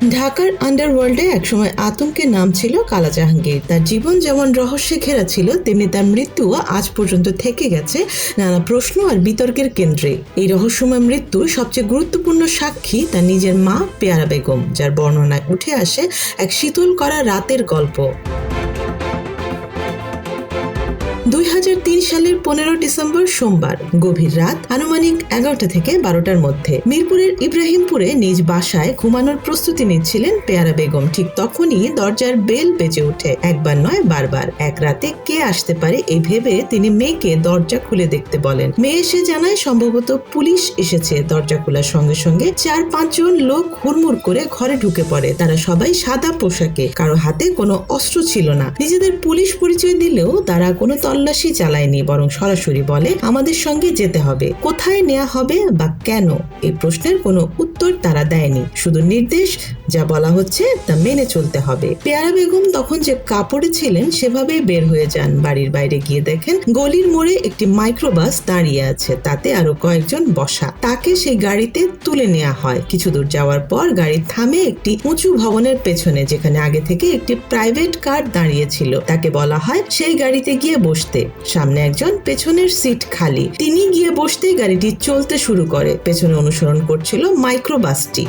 ঢাকার আন্ডারওয়ার্ল্ডে একসময় আতঙ্কের নাম ছিল কালা জাহাঙ্গীর। তার জীবন যেমন রহস্যে ঘেরা ছিল, তেমনি তার মৃত্যুও আজ পর্যন্ত থেকে গেছে নানা প্রশ্ন আর বিতর্কের কেন্দ্রে। এই রহস্যময় মৃত্যুর সবচেয়ে গুরুত্বপূর্ণ সাক্ষী তার নিজের মা পেয়ারা বেগম, যার বর্ণনায় উঠে আসে এক শীতল করা রাতের গল্প। 2003 সালের 15 ডিসেম্বর সোমবার গভীর রাত, আনুমানিক 11টা থেকে 12টার মধ্যে মিরপুরের ইব্রাহিমপুরে নিজ বাসায় ঘুমানোর প্রস্তুতি নিচ্ছিলেন পেয়ারা বেগম। ঠিক তখনই দরজার বেল বেজে ওঠে, একবার নয় বারবার। এক রাতে কে আসতে পারে এই ভেবে তিনি মেয়েকে দরজা খুলে দেখতে বলেন। মেয়ে এসে জানায় সম্ভবত পুলিশ এসেছে। দরজা খোলার সঙ্গে সঙ্গে 4-5 জন লোক হুড়মুড় করে ঘরে ঢুকে পড়ে। তারা সবাই সাদা পোশাকে, কারো হাতে কোনো অস্ত্র ছিল না। নিজেদের পুলিশ পরিচয় দিলেও তারা কোনো তল্লাশি চালায়নি, বরং সরাসরি বলে আমাদের সঙ্গে যেতে হবে। কোথায় নেওয়া হবে বা কেন, এই প্রশ্নের কোনো উত্তর তারা দেয়নি, শুধু নির্দেশ যা বলা হচ্ছে তা মেনে চলতে হবে। পেয়ারা বেগম তখন যে কাপড়ে ছিলেন সেভাবেই বের হয়ে যান। বাড়ির বাইরে গিয়ে দেখেন গলির মোড়ে একটি মাইক্রোবাস দাঁড়িয়ে আছে, তাতে আরো কয়েকজন বসা। তাকে সেই গাড়িতে তুলে নেওয়া হয়। কিছু দূর যাওয়ার পর গাড়ি থামে একটি উঁচু ভবনের পেছনে, যেখানে আগে থেকে একটি প্রাইভেট কার দাঁড়িয়ে ছিল। তাকে বলা হয় সেই গাড়িতে গিয়ে বসতে। সামনে একজন, পেছনের সিট খালি। তিনি গিয়ে বসতেই গাড়িটি চলতে শুরু করে। পেছনে অনুসরণ করছিল মাইক্রোবাসটি।